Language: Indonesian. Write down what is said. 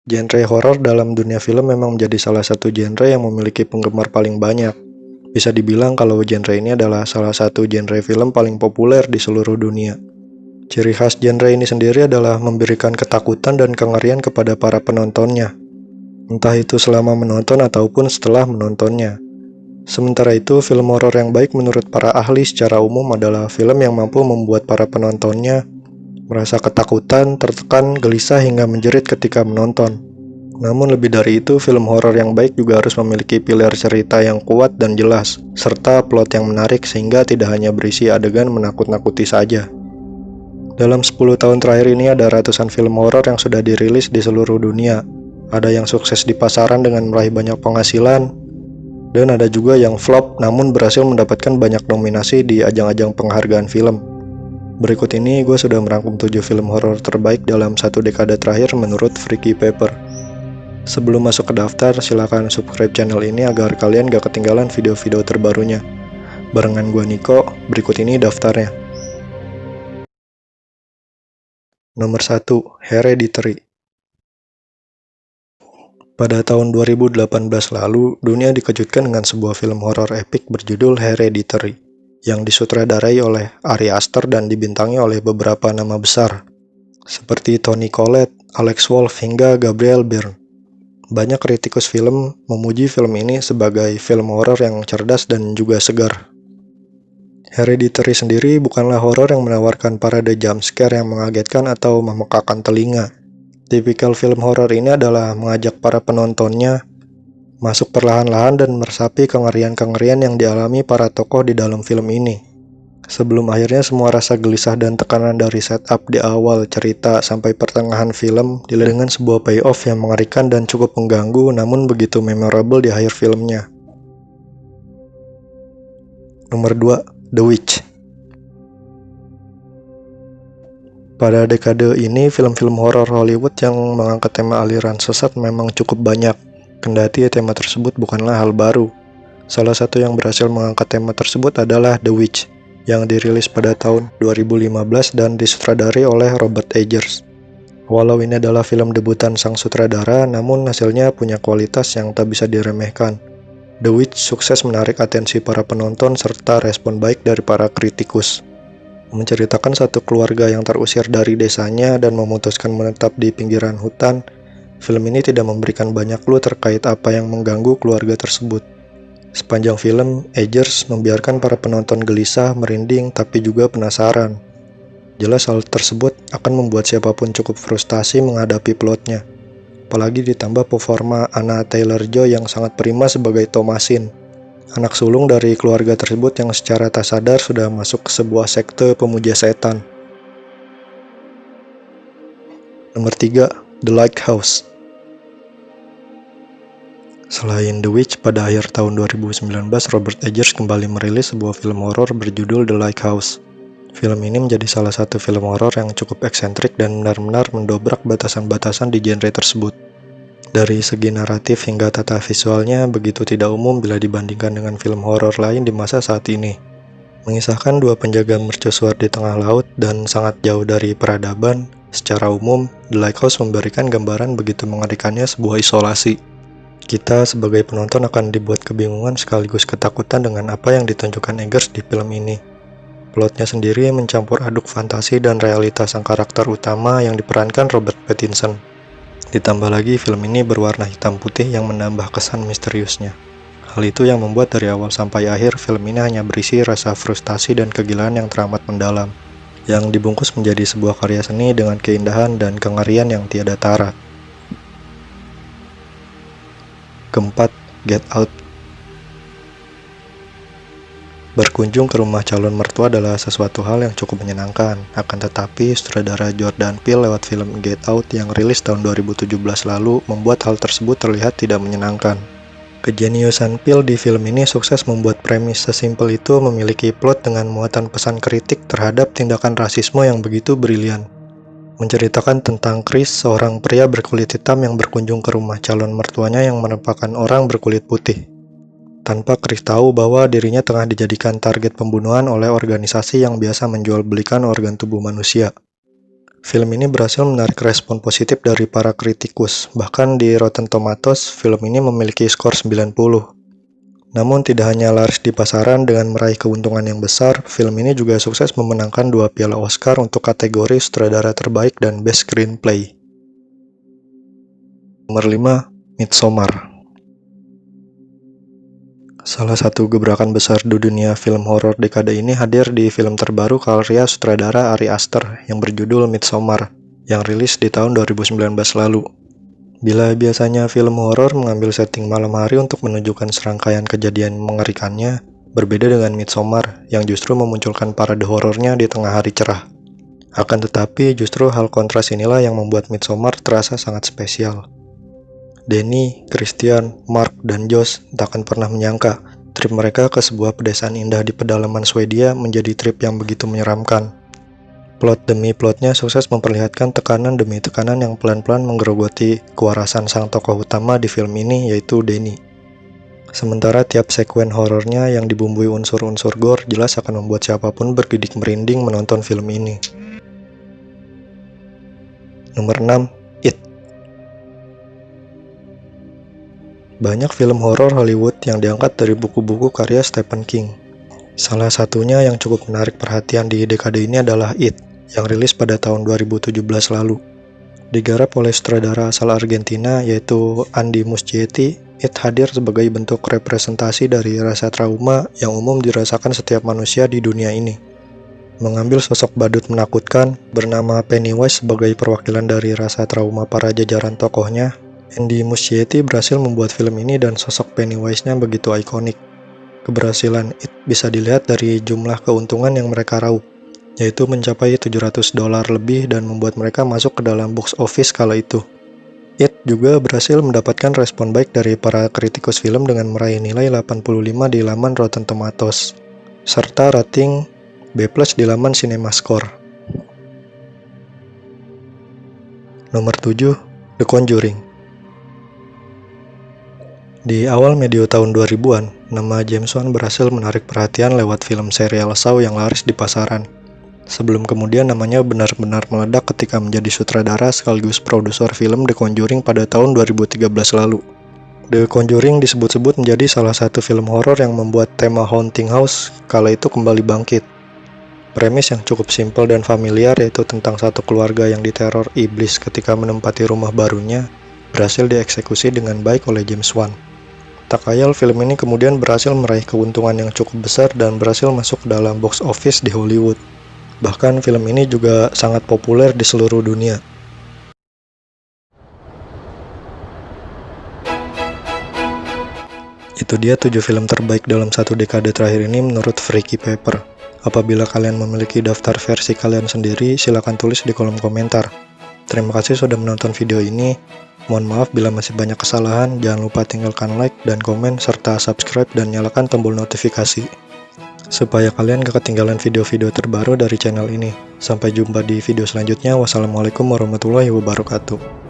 Genre horor dalam dunia film memang menjadi salah satu genre yang memiliki penggemar paling banyak. Bisa dibilang kalau genre ini adalah salah satu genre film paling populer di seluruh dunia. Ciri khas genre ini sendiri adalah memberikan ketakutan dan kengerian kepada para penontonnya, entah itu selama menonton ataupun setelah menontonnya. Sementara itu, film horor yang baik menurut para ahli secara umum adalah film yang mampu membuat para penontonnya merasa ketakutan, tertekan, gelisah hingga menjerit ketika menonton. Namun lebih dari itu, film horor yang baik juga harus memiliki pilar cerita yang kuat dan jelas, serta plot yang menarik sehingga tidak hanya berisi adegan menakut-nakuti saja. Dalam 10 tahun terakhir ini ada ratusan film horor yang sudah dirilis di seluruh dunia. Ada yang sukses di pasaran dengan meraih banyak penghasilan, dan ada juga yang flop namun berhasil mendapatkan banyak nominasi di ajang-ajang penghargaan film. Berikut ini gue sudah merangkum 7 film horor terbaik dalam 1 dekade terakhir menurut Freaky Paper. Sebelum masuk ke daftar, silakan subscribe channel ini agar kalian gak ketinggalan video-video terbarunya. Barengan gue Niko, berikut ini daftarnya. Nomor 1, Hereditary. Pada tahun 2018 lalu, dunia dikejutkan dengan sebuah film horor epik berjudul Hereditary, yang disutradarai oleh Ari Aster dan dibintangi oleh beberapa nama besar, seperti Toni Collette, Alex Wolff, hingga Gabriel Byrne. Banyak kritikus film memuji film ini sebagai film horor yang cerdas dan juga segar. Hereditary sendiri bukanlah horor yang menawarkan parade jump scare yang mengagetkan atau memekakan telinga. Tipikal film horor ini adalah mengajak para penontonnya masuk perlahan-lahan dan meresapi kengerian-kengerian yang dialami para tokoh di dalam film ini. Sebelum akhirnya semua rasa gelisah dan tekanan dari setup di awal cerita sampai pertengahan film dilihat dengan sebuah payoff yang mengerikan dan cukup mengganggu namun begitu memorable di akhir filmnya. Nomor 2, The Witch. Pada dekade ini, film-film horor Hollywood yang mengangkat tema aliran sesat memang cukup banyak, kendati tema tersebut bukanlah hal baru. Salah satu yang berhasil mengangkat tema tersebut adalah The Witch, yang dirilis pada tahun 2015 dan disutradarai oleh Robert Eggers. Walau ini adalah film debutan sang sutradara, namun hasilnya punya kualitas yang tak bisa diremehkan. The Witch sukses menarik atensi para penonton serta respon baik dari para kritikus. Menceritakan satu keluarga yang terusir dari desanya dan memutuskan menetap di pinggiran hutan, film ini tidak memberikan banyak clue terkait apa yang mengganggu keluarga tersebut. Sepanjang film, Eggers membiarkan para penonton gelisah, merinding, tapi juga penasaran. Jelas hal tersebut akan membuat siapapun cukup frustasi menghadapi plotnya. Apalagi ditambah performa Anna Taylor-Joy yang sangat prima sebagai Thomasin, anak sulung dari keluarga tersebut yang secara tak sadar sudah masuk ke sebuah sekte pemuja setan. Nomor 3, The Lighthouse. Selain The Witch, pada akhir tahun 2019, Robert Eggers kembali merilis sebuah film horor berjudul The Lighthouse. Film ini menjadi salah satu film horor yang cukup eksentrik dan benar-benar mendobrak batasan-batasan di genre tersebut. Dari segi naratif hingga tata visualnya begitu tidak umum bila dibandingkan dengan film horor lain di masa saat ini. Mengisahkan dua penjaga mercusuar di tengah laut dan sangat jauh dari peradaban, secara umum, The Lighthouse memberikan gambaran begitu mengerikannya sebuah isolasi. Kita sebagai penonton akan dibuat kebingungan sekaligus ketakutan dengan apa yang ditunjukkan Eggers di film ini. Plotnya sendiri mencampur aduk fantasi dan realitas sang karakter utama yang diperankan Robert Pattinson. Ditambah lagi film ini berwarna hitam putih yang menambah kesan misteriusnya. Hal itu yang membuat dari awal sampai akhir film ini hanya berisi rasa frustasi dan kegilaan yang teramat mendalam, yang dibungkus menjadi sebuah karya seni dengan keindahan dan kengerian yang tiada tara. Keempat, Get Out. Berkunjung ke rumah calon mertua adalah sesuatu hal yang cukup menyenangkan. Akan tetapi, sutradara Jordan Peele lewat film Get Out yang rilis tahun 2017 lalu membuat hal tersebut terlihat tidak menyenangkan. Kejeniusan Peele di film ini sukses membuat premis sesimpel itu memiliki plot dengan muatan pesan kritik terhadap tindakan rasisme yang begitu brilian. Menceritakan tentang Chris, seorang pria berkulit hitam yang berkunjung ke rumah calon mertuanya yang merupakan orang berkulit putih. Tanpa Chris tahu bahwa dirinya tengah dijadikan target pembunuhan oleh organisasi yang biasa menjual belikan organ tubuh manusia. Film ini berhasil menarik respon positif dari para kritikus. Bahkan di Rotten Tomatoes, film ini memiliki skor 90. Namun tidak hanya laris di pasaran dengan meraih keuntungan yang besar, film ini juga sukses memenangkan 2 piala Oscar untuk kategori sutradara terbaik dan Best Screenplay. Nomor 5, Midsommar. Salah satu gebrakan besar di dunia film horor dekade ini hadir di film terbaru karya sutradara Ari Aster yang berjudul Midsommar, yang rilis di tahun 2019 lalu. Bila biasanya film horor mengambil setting malam hari untuk menunjukkan serangkaian kejadian mengerikannya, berbeda dengan Midsommar yang justru memunculkan parade horornya di tengah hari cerah. Akan tetapi, justru hal kontras inilah yang membuat Midsommar terasa sangat spesial. Danny, Christian, Mark, dan Josh tak akan pernah menyangka trip mereka ke sebuah pedesaan indah di pedalaman Swedia menjadi trip yang begitu menyeramkan. Plot demi plotnya sukses memperlihatkan tekanan demi tekanan yang pelan-pelan menggerogoti kewarasan sang tokoh utama di film ini, yaitu Danny. Sementara tiap sekuen horornya yang dibumbui unsur-unsur gore jelas akan membuat siapapun bergidik merinding menonton film ini. Nomor 6, It. Banyak film horor Hollywood yang diangkat dari buku-buku karya Stephen King. Salah satunya yang cukup menarik perhatian di dekade ini adalah It, yang rilis pada tahun 2017 lalu. Digarap oleh sutradara asal Argentina yaitu Andy Muschietti, It hadir sebagai bentuk representasi dari rasa trauma yang umum dirasakan setiap manusia di dunia ini. Mengambil sosok badut menakutkan bernama Pennywise sebagai perwakilan dari rasa trauma para jajaran tokohnya, Andy Muschietti berhasil membuat film ini dan sosok Pennywise-nya begitu ikonik. Keberhasilan It bisa dilihat dari jumlah keuntungan yang mereka raup, yaitu mencapai $700 lebih dan membuat mereka masuk ke dalam box office kala itu. It juga berhasil mendapatkan respon baik dari para kritikus film dengan meraih nilai 85 di laman Rotten Tomatoes, serta rating B+ di laman CinemaScore. Nomor 7, The Conjuring. Di awal medio tahun 2000-an, nama James Wan berhasil menarik perhatian lewat film serial Saw yang laris di pasaran. Sebelum kemudian namanya benar-benar meledak ketika menjadi sutradara sekaligus produser film The Conjuring pada tahun 2013 lalu. The Conjuring disebut-sebut menjadi salah satu film horor yang membuat tema haunting house kala itu kembali bangkit. Premis yang cukup simpel dan familiar yaitu tentang satu keluarga yang diteror iblis ketika menempati rumah barunya berhasil dieksekusi dengan baik oleh James Wan. Tak ayal film ini kemudian berhasil meraih keuntungan yang cukup besar dan berhasil masuk ke dalam box office di Hollywood. Bahkan film ini juga sangat populer di seluruh dunia. Itu dia 7 film terbaik dalam satu dekade terakhir ini menurut Freaky Paper. Apabila kalian memiliki daftar versi kalian sendiri, silakan tulis di kolom komentar. Terima kasih sudah menonton video ini. Mohon maaf bila masih banyak kesalahan, jangan lupa tinggalkan like dan komen, serta subscribe dan nyalakan tombol notifikasi, supaya kalian gak ketinggalan video-video terbaru dari channel ini. Sampai jumpa di video selanjutnya. Wassalamualaikum warahmatullahi wabarakatuh.